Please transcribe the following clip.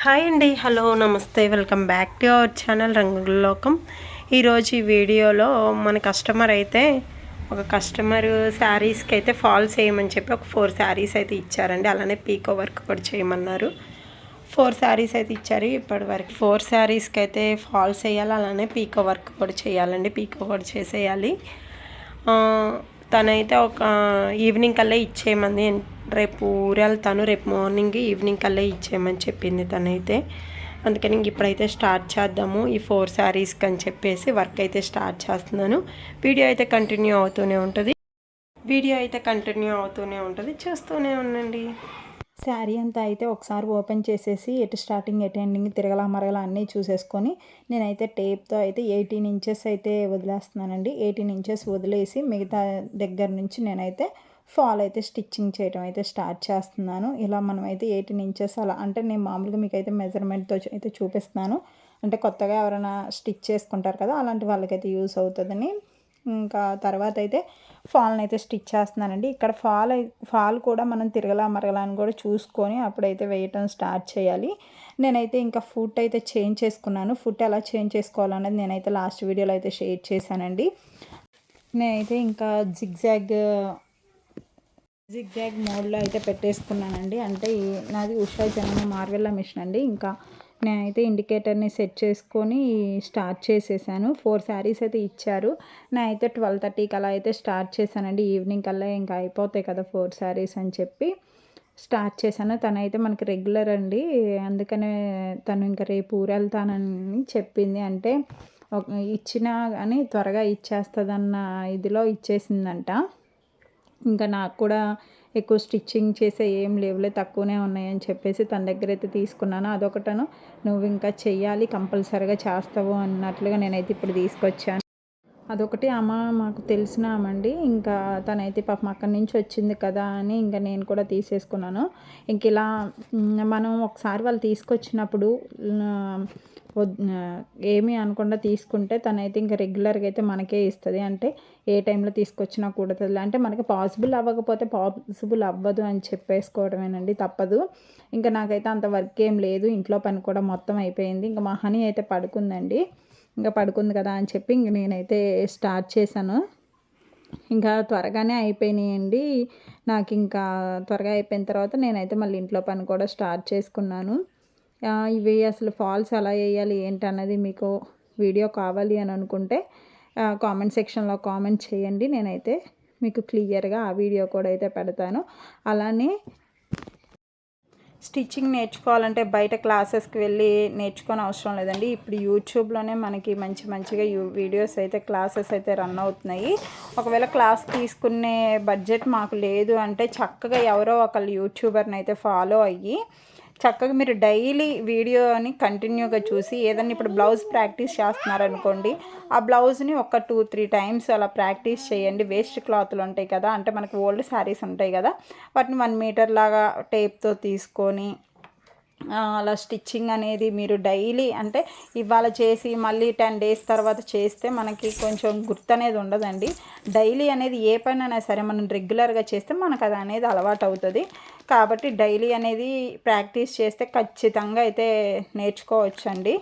Hi అండి, hello, నమస్తే, welcome back to our channel Rangulokam. ఈరోజు ఈ వీడియోలో మన కస్టమర్ అయితే ఒక కస్టమర్ శారీస్కి అయితే ఫాల్స్ వేయమని చెప్పి ఒక 4 శారీస్ అయితే ఇచ్చారండి. అలానే పీకో వర్క్ కూడా చేయమన్నారు. 4 శారీస్ అయితే ఇచ్చారు. ఇప్పటి వరకు 4 శారీస్కి అయితే ఫాల్స్ వేయాలి, అలానే పీకో వర్క్ కూడా చేయాలండి. పీకో కూడా చేసేయాలి. తనైతే ఒక ఈవినింగ్ కల్లా ఇచ్చేయమంది. రేపు వెళ్తాను, రేపు మార్నింగ్ ఈవినింగ్ కల్లా ఇచ్చేయమని చెప్పింది తనైతే. అందుకని ఇప్పుడైతే స్టార్ట్ చేద్దాము ఈ 4 శారీస్కి అని చెప్పేసి వర్క్ అయితే స్టార్ట్ చేస్తున్నాను. వీడియో అయితే కంటిన్యూ అవుతూనే ఉంటుంది, చూస్తూనే ఉండండి. శారీ అంతా అయితే ఒకసారి ఓపెన్ చేసేసి ఎటు స్టార్టింగ్ ఎటు ఎండింగ్ తిరగలా మరగలా అన్నీ చూసేసుకొని నేనైతే టేప్తో అయితే 18 ఇంచెస్ అయితే వదిలేస్తున్నానండి. 18 ఇంచెస్ వదిలేసి మిగతా దగ్గర నుంచి నేనైతే ఫాల్ అయితే స్టిచ్చింగ్ చేయడం అయితే స్టార్ట్ చేస్తున్నాను. ఇలా మనం అయితే 18 ఇంచెస్ అలా అంటే నేను మామూలుగా మీకు అయితే మెజర్మెంట్తో అయితే చూపిస్తున్నాను. అంటే కొత్తగా ఎవరైనా స్టిచ్ చేసుకుంటారు కదా, అలాంటి వాళ్ళకైతే యూస్ అవుతుందని. ఇంకా తర్వాత అయితే ఫాల్ని అయితే స్టిచ్ చేస్తున్నానండి. ఇక్కడ ఫాల్ కూడా మనం తిరగలా మరగలా అని కూడా చూసుకొని అప్పుడైతే వేయటం స్టార్ట్ చేయాలి. నేనైతే ఇంకా ఫుట్ అయితే చేంజ్ చేసుకున్నాను. ఫుట్ ఎలా చేంజ్ చేసుకోవాలనేది నేనైతే లాస్ట్ వీడియోలో అయితే షేర్ చేశానండి. నేనైతే ఇంకా జిగ్జాగ్ మోడ్లో అయితే పెట్టేసుకున్నానండి. అంటే నాది ఉషా జనన మార్వెల్లా మిషన్ అండి. ఇంకా నేనైతే ఇండికేటర్ని సెట్ చేసుకొని స్టార్ట్ చేసేసాను. 4 శారీస్ అయితే ఇచ్చారు. నేనైతే 12:30కి అలా అయితే స్టార్ట్ చేశానండి. ఈవినింగ్ కల్లా ఇంకా అయిపోతాయి కదా 4 శారీస్ అని చెప్పి స్టార్ట్ చేశాను. తనైతే మనకి రెగ్యులర్ అండి, అందుకనే తను ఇంకా రేపు ఊరు వెళ్తానని చెప్పింది. అంటే ఇచ్చినా కానీ త్వరగా ఇచ్చేస్తుందన్న ఇదిలో ఇచ్చేసిందంట. ఇంకా నాకు కూడా ఎక్కువ స్టిచ్చింగ్ చేసే ఏం లేవులే, తక్కువనే ఉన్నాయని చెప్పేసి తన దగ్గర అయితే తీసుకున్నాను. అదొకటను నువ్వు ఇంకా చెయ్యాలి, కంపల్సరీగా చేస్తావు అన్నట్లుగా నేనైతే ఇప్పుడు తీసుకొచ్చాను. అదొకటి మాకు తెలిసిన ఆమండి. ఇంకా తనైతే పాపం అక్కడి నుంచి వచ్చింది కదా అని ఇంకా నేను కూడా తీసేసుకున్నాను. ఇంక ఇలా మనం ఒకసారి వాళ్ళు తీసుకొచ్చినప్పుడు ఏమీ అనకుండా తీసుకుంటే తనైతే ఇంకా రెగ్యులర్గా అయితే మనకే ఇస్తుంది. అంటే ఏ టైంలో తీసుకొచ్చినా కూడదు, అంటే మనకి పాసిబుల్ అవ్వకపోతే పాసిబుల్ అవ్వదు అని చెప్పేసుకోవడమేనండి, తప్పదు. ఇంకా నాకైతే అంత వర్క్ ఏం లేదు, ఇంట్లో పని కూడా మొత్తం అయిపోయింది. ఇంకా మా హనీ అయితే పడుకుందండి. ఇంకా పడుకుంది కదా అని చెప్పి ఇంక నేనైతే స్టార్ట్ చేశాను. ఇంకా త్వరగానే అయిపోయినాయండి నాకు. ఇంకా త్వరగా అయిపోయిన తర్వాత నేనైతే మళ్ళీ ఇంట్లో పని కూడా స్టార్ట్ చేసుకున్నాను. ఇవి అసలు ఫాల్స్ ఎలా వేయాలి ఏంటి అన్నది మీకు వీడియో కావాలి అని అనుకుంటే కామెంట్ సెక్షన్లో కామెంట్ చేయండి. నేనైతే మీకు క్లియర్గా ఆ వీడియో కూడా అయితే పెడతాను. అలానే స్టిచ్చింగ్ నేర్చుకోవాలంటే బయట క్లాసెస్కి వెళ్ళి నేర్చుకోని అవసరం లేదండి. ఇప్పుడు యూట్యూబ్లోనే మనకి మంచిగా వీడియోస్ అయితే క్లాసెస్ అయితే రన్ అవుతున్నాయి. ఒకవేళ క్లాస్ తీసుకునే బడ్జెట్ మాకు లేదు అంటే చక్కగా ఎవరో ఒకళ్ళు యూట్యూబర్ని అయితే ఫాలో అయ్యి చక్కగా మీరు డైలీ వీడియోని కంటిన్యూగా చూసి ఏదన్నా ఇప్పుడు బ్లౌజ్ ప్రాక్టీస్ చేస్తున్నారనుకోండి, ఆ బ్లౌజ్ని ఒక 2-3 టైమ్స్ అలా ప్రాక్టీస్ చేయండి. వేస్ట్ క్లాత్లు ఉంటాయి కదా, అంటే మనకు ఓల్డ్ శారీస్ ఉంటాయి కదా, వాటిని 1 మీటర్ లాగా టేప్తో తీసుకొని అలా స్టిచ్చింగ్ అనేది మీరు డైలీ అంటే ఇవాళ చేసి మళ్ళీ 10 డేస్ తర్వాత చేస్తే మనకి కొంచెం గుర్తు అనేది ఉండదండి. డైలీ అనేది ఏ పనైనా సరే మనం రెగ్యులర్గా చేస్తే మనకు అది అనేది అలవాటు అవుతుంది. కాబట్టి డైలీ అనేది ప్రాక్టీస్ చేస్తే ఖచ్చితంగా అయితే నేర్చుకోవచ్చండి.